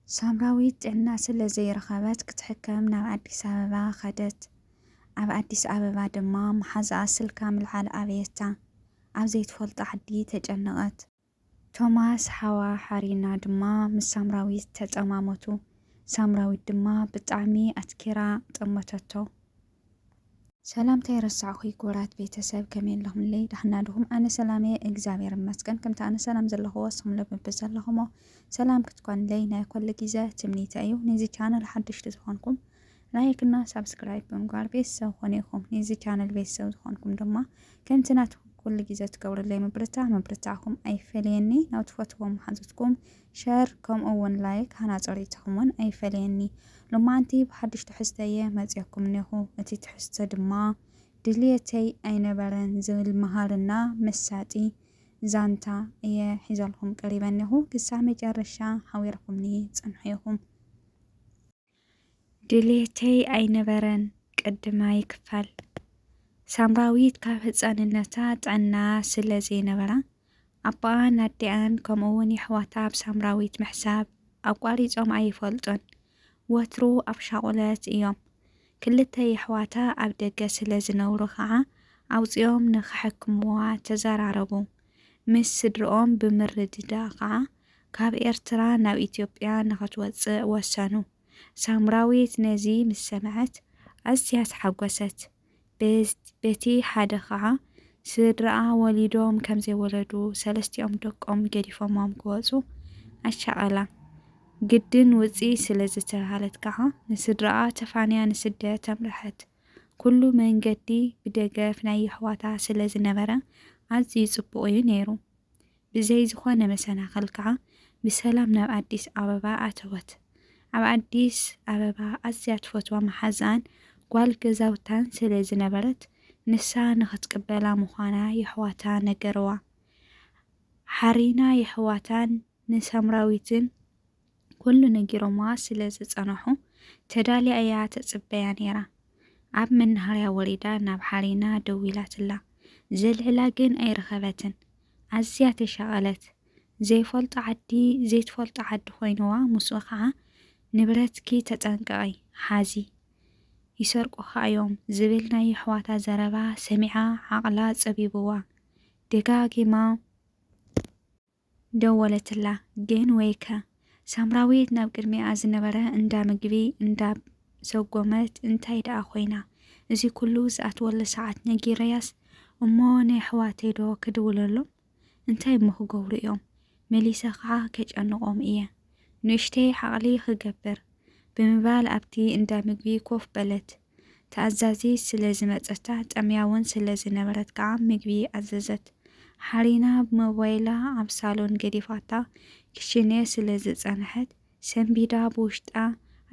ሳምራዊት ጥዕና ስለ ዘይረኸበት ክትሕከም ናብ አዲስ አበባ ኸደት። ኣብ አዲስ አበባ ድማ መሓዝኣ ስልካ ምልዓል ኣበየታ ኣብ ዘይትፈልጦ ዓዲ ተጨነቐት። ቶማስ ሓዋ ሓሪና ድማ ምስ ሳምራዊት ተጠማመቱ። ሳምራዊት ድማ ብጣዕሚ ኣትኪራ ጠመተቶ። ሰላምታ ይረሳዕኹ ክቡራት ቤተሰብ ከመይ ኣለኹምለይ ዳሕና ድኹም? ኣነ ሰላም እየ እግዚአብሔር ይመስገን። ከምቲ ኣነ ሰላም ዘለኹዎ ንስኹም ለብብዝ ዘለኹሞ ሰላም ክትኮንለይ ናይ ኩሉ ግዜ ትምኒተ እዩ። ነዚ ቻናል ሓድሽቲ ዝኾንኩም ላይክ እና ሳብስክራይብ ብምግባር ቤተሰብ ኮነ ኢኹም። ነዚ ቻናል ቤተሰብ ዝኾንኩም ድማ ከምቲ ናትኩም ኩሉ ግዜ ትገብሩለይ ምብርታዕኩም ኣይፈለየኒ። ናብ ትፈትዎም ሓዙትኩም ሸር ከምኡ እውን ላይክ ሃናፀሪትኩም እውን ኣይፈለየኒ። ሎማንቲ ብሓድሽ ትሕዝቶ እየ መፅአኩም እኒኹ። እቲ ትሕዝቶ ድማ ድልየተይ ኣይነበረን ዝብል መሃርና መሳጢ ዛንታ እየ ሒዘልኩም ቀሪበ እኒኹ። ክሳብ መጨረሻ ሓቢርኩምኒ ፅንሑ ኢኹም። ድልየተይ ኣይነበረን ቅድማይ ክፋል። ሳምራዊት ካብ ህፃንነታ ጥዕና ስለ ዘይነበራ ኣባኣን ኣዲኣን ከምኡ እውን ይሕዋታ ብሳምራዊት ምሕሳብ ኣቋሪፆም ኣይፈልጡን። ወትሩ ኣብ ሻቁለት እዮም። ክልተ ይሕዋታ ኣብ ደገ ስለ ዝነብሩ ከዓ ኣውፂኦም ንክሕክምዋ ተዘራረቡ። ምስ ስድርኦም ብምርድዳ ከዓ ካብ ኤርትራ ናብ ኢትዮጵያ ንኽትወፅእ ወሰኑ። ሳምራዊት ነዚ ምስ ሰምዐት ኣዝያ ተሓጎሰት። በቲ ሓደ ከዓ ስድራኣ ወሊዶም ከም ዘይወለዱ ሰለስቲኦም ደቆም ገዲፎሞም ክወፁ ኣሻቐላ። ግድን ውፅኢ ስለ ዝተባሃለት ከዓ ንስድራኣ ተፋንያ ንስደት ተምርሐት። ኩሉ መንገዲ ብደገፍ ናይ ኣሕዋታ ስለ ዝነበረ ኣዝዩ ፅቡቅ እዩ ነይሩ። ብዘይ ዝኾነ መሰናኽል ከዓ ብሰላም ናብ አዲስ አበባ ኣተወት። ኣብ አዲስ አበባ ኣዝያ ትፈትዋ መሓዝኣን ጓል ገዛውታን ስለ ዝነበረት ንሳ ንኽትቅበላ ምዃና የሕዋታ ነገርዋ። ሓሪና የሕዋታን ንሳምራዊትን ኩሉ ነጊሮማ ስለ ዝፀንሑ ተዳልያ እያ ተፅበያ ነይራ። ኣብ መናሃርያ ወሪዳ ናብ ሓሪና ደው ኢላትላ። ዘልዕላ ግን ኣይረኸበትን። ኣዝያ ተሻቐለት። ዘይትፈልጦ ዓዲ ኮይኑዋ ምስኡ ከዓ ንብረትኪ ተጠንቀቂ ሓዚ ይሰርቁኻ እዮም ዝብል ናይ ኣሕዋታ ዘረባ ሰሚዓ ዓቕላ ፀቢብዋ። ደጋጊማ ደወለትላ። ግን ወይከ ሳምራዊት ናብ ቅድሚኣ ዝነበረ እንዳ ምግቢ እንዳሰጎመት እንታይ ደኣ ኮይና እዚ ኩሉ ዝኣትወሉ ሰዓት ነጊረያስ እሞ ናይ ኣሕዋተይ ዶ ክድውለሎም እንታይ እሞ ክገብሩ እዮም? መሊሰ ከዓ ከጨንቆም እየ ንእሽተይ ዓቕሊ ክገብር ብምባል ኣብቲ እንዳ ምግቢ ኮፍ በለት። ተኣዛዚት ስለ ዝመፀታ ጠምያውን ስለ ዝነበረት ከዓ ምግቢ ኣዘዘት። ሓሪና ብሞባይላ ኣብ ሳሎን ገዲፋታ ክሽነ ስለ ዝፀንሐት ሰንቢዳ ብውሽጣ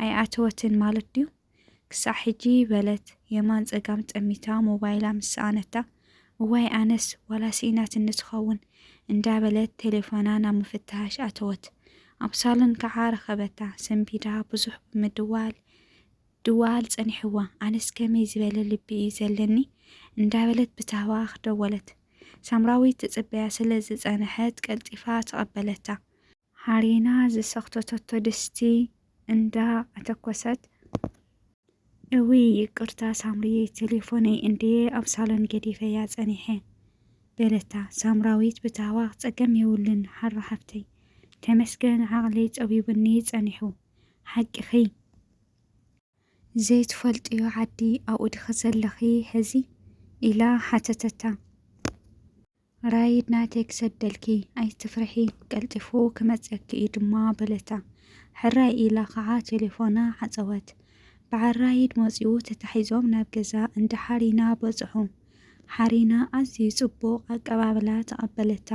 ኣይኣተወትን ማለት ድዩ? ክሳዕ ሕጂ በለት የማን ፀጋም ጠሚታ ሞባይላ ምስኣነታ እዋይ ኣነስ ዋላ ሲኢናት እንትኸውን እንዳበለት ቴሌፎና ናብ ምፍታሽ ኣተወት። ኣብ ሳሎን ከዓ ረኸበታ። ሰንቢዳ ብዙሕ ድዋል ፀኒሕዋ። ኣነስ ከመይ ዝበለ ልቢ እዩ ዘለኒ እንዳበለት ብታህዋኽ ደወለት። ሳምራዊት ትፅበያ ስለ ዝፀንሐት ቀልጢፋ ተቐበለታ። ሓሪና ዝሰኽተተቶ ድስቲ እንዳ ኣተኮሰት እዊ ይቅርታ ሳምሪ ቴሌፎነይ እንድየ ኣብ ሳሎን ገዲፈያ ፀኒሐ በለታ። ሳምራዊት ብታህዋኽ ፀገም የውልን ሓራ ሃፍተይ ተመስገን ዓቕለይ ፀቢቡኒ ፀኒሑ ሓቂኺ ዘይትፈልጥዮ ዓዲ ኣብኡ ዲኺ ዘለኺ ሕዚ ኢላ ሓተተታ። ራይድ ናተይ ክሰደልኪ ኣይትፍርሒ ቀልጢፉ ክመፀኪ እዩ ድማ በለታ። ሕራይ ኢላ ከዓ ቴሌፎና ዓፀወት። በዓል ራይድ መፂኡ ተታሒዞም ናብ ገዛ እንዳ ሓሪና በፅሑ። ሓሪና ኣዝዩ ፅቡቕ ኣቀባብላ ተቐበለታ።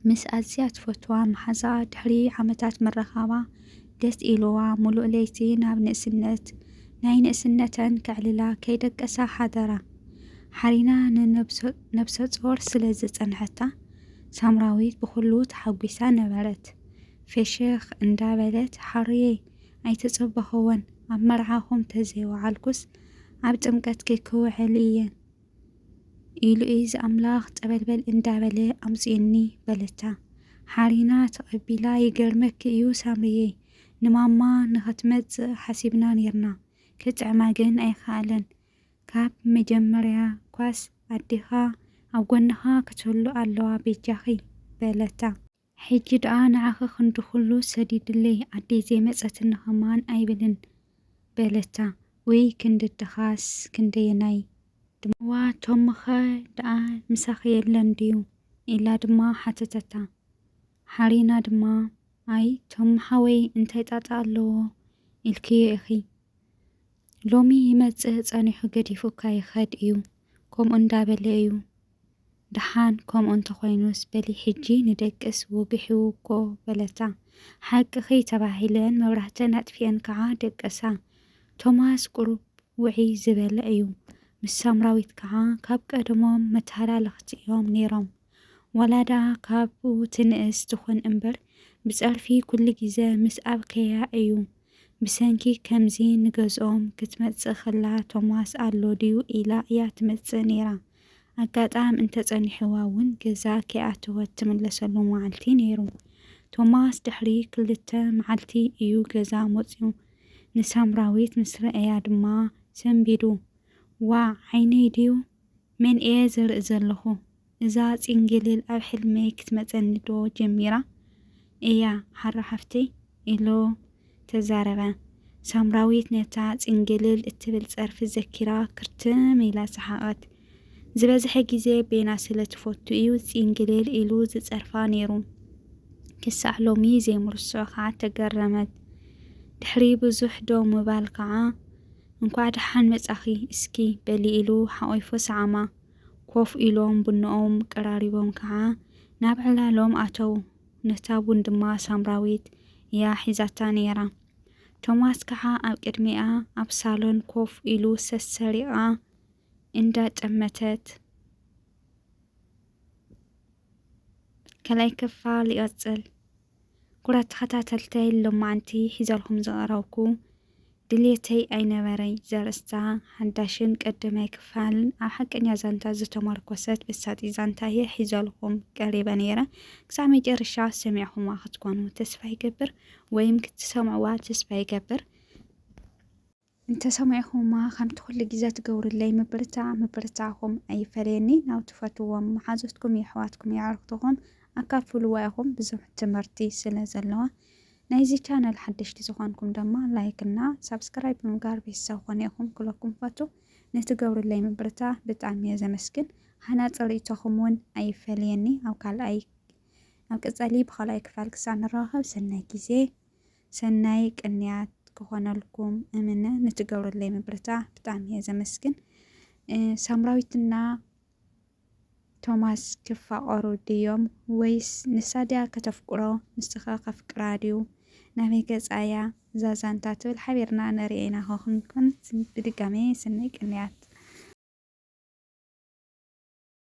ምስ ኣዝያ ትፈትዋ መሓዝኣ ድሕሪ ዓመታት ምርኻባ ደስ ኢልዋ ሙሉእ ለይቲ ናብ ናይ ንእስነተን ክዕልላ ከይደቀሳ ሓደራ። ሓሪና ንነብሰ ፆር ስለ ዝፀንሐታ ሳምራዊት ብኩሉ ተሓጒሳ ነበረት። ፍሽኽ እንዳበለት ሓርየ ኣይተፀበኽወን ኣብ መርዓኹም ተዘይወዓልኩስ ኣብ ጥምቀት ክውዕል እየ ኢሉ ዝኣምላኽ ጠበልበል እንዳበለ ኣምፂኒ በለታ። ሓሪና ተቐቢላ ይገርመኪ እዩ ሳምርየ ንማማ ንኽትመጽእ ሓሲብና ነርና ክጥዕማ ግን ኣይከኣለን ካብ መጀመርያ ኳስ ኣዴኻ ኣብ ጎንኻ ክትህሉ ኣለዋ ቤጃኺ በለታ ሕጂ ደኣ ንዓኺ ክንዲ ኩሉ ሰዲድለይ ኣዴይ ዘይመጸትኒ ኸማን ኣይብልን በለታ ወይ ክንድድኻስ ክንደየናይ ድምዋ ቶምኸ ደኣ ምሳኺ የለን ድዩ ኢላ ድማ ሓተተታ ሓሪና ድማ ኣይ ቶም ሓወይ እንታይ ጣጣ ኣለዎ ኢልክዮ ኢኺ ሎሚ ይመጽእ ጸኒሑ ገዲፉካ ይኸድ እዩ ከምኡ እንዳበለ እዩ ድሓን ከምኡ እንተኾይኑስ በሊ ሕጂ ንደቅስ ወግሒው እኮ በለታ ሓቂኺ ተባሂለን መብራህተን ኣጥፊአን ከዓ ደቀሳ ቶማስ ቁሩብ ውዒ ዝበለ እዩ ምስ ሳምራዊት ከዓ ካብ ቀደሞም መተሃላለኽቲ እዮም ነይሮም ወላዳ ካብኡ ትንእስ ትኹን እምበር ብጸርፊ ኩሉ ግዜ ምስ ኣብከያ እዩ ብሰንኪ ከምዚ ንገዝኦም ክትመጽእ ኸላ ቶማስ ኣሎ ድዩ ኢላ እያ ትመጽእ ነይራ ኣጋጣም እንተጸኒሕዋ እውን ገዛ ከይኣተወት ትምለሰሉ መዓልቲ ነይሩ ቶማስ ድሕሪ 2 መዓልቲ እዩ ገዛ መጽዩ ንሳምራዊት ምስ ረአያ ድማ ሰንቢዱ ዋ ዓይነይ ድዩ መን እየ ዝርኢ ዘለኹ እዛ ጽንግልል ኣብ ሕልመይ ክትመጸኒ ዶ ጀሚራ እያ ሓራሓፍተይ ኢሎ ተዛረበ ሳምራዊት ነታ ጽንግልል እትብል ጸርፊ ዘኪራ ክርትም ኢላ ሰሓቐት ዝበዝሐ ግዜ ቤና ስለ ትፈቱ እዩ ጽንግልል ኢሉ ዝጸርፋ ነይሩ ክሳዕ ሎሚ ዘይምርሶ ከዓ ተገረመት ድሕሪ ብዙሕ ዶ ምባል ከዓ እንኳዕ ደሓን መጻኺ እስኪ በሊ ኢሉ ሓቆይፎ ሰዓማ ኮፍ ኢሎም ቡንኦም ቀራሪቦም ከዓ ናብ ዕላሎም ኣተው ነታ ቡን ድማ ሳምራዊት እያ ሒዛታ ነይራ ቶማስ ከዓ ኣብ ቅድሚኣ ኣብ ሳሎን ኮፍ ኢሉ ሰሰሪቓ እንዳጠመተት ከላይ ክፋል ይቐጽል ኩራት ተኸታተልተይ ሎማዓንቲ ሒዘልኩም ዝቐረብኩ ድሌተይ ኣይነበረይ ዘርእስታ ሓዳሽን ቀዳማይ ክፋልን ኣብ ሓቀኛ ዛንታ ዝተመርኮሰት ብሳጢ ዛንታ እየ ሒዘልኩም ቀሪበ ነይረ ክሳብ መጨረሻ ሰሚዕኹምዋ ክትኮኑ ተስፋ ይገብር ወይም ክትሰምዕዋ ተስፋ ይገብር እንተሰሚዕኹምዋ ከምቲ ኩሉ ግዜ ትገብሩለይ ምብርታዕኹም ኣይፈለየኒ ናብ ትፈትዎም መሓዙትኩም የሕዋትኩም የዕርክትኹም ኣካፍልዋ ኢኹም ብዙሕ ትምህርቲ ስለ ዘለዋ ናይዚ ቻናል ሓደሽቲ ዝኾንኩም ድማ ላይክ እና ሳብስክራይብ ምግባር ቤተሰብ ኮነ ኢኹም ኩለኩም ፈቱ ንትገብሩለይ ምብርታዕ ብጣዕሚ እየ ዘመስግን ሓናፂ ርእይቶኹም እውን ኣይፈለየኒ ኣብ ቀጻሊ ብኻልኣይ ክፋል ክሳዕ ንራኸብ ሰናይ ግዜ ሰናይ ቅንያት ክኾነልኩም እምነ ንትገብሩለይ ምብርታዕ ብጣዕሚ እየ ዘመስግን ሳምራዊትና ቶማስ ክፋቐሩ ድዮም ወይስ ንሳድያ ከተፍቅሮ ንስኻ ከፍቅራ ድዩ ናበይ ገጻያ እዛ ዛንታ ትብል ሓቢርና ነሪአና ኸኹንኩን ብድጋሜ ሰናይ ቅንያት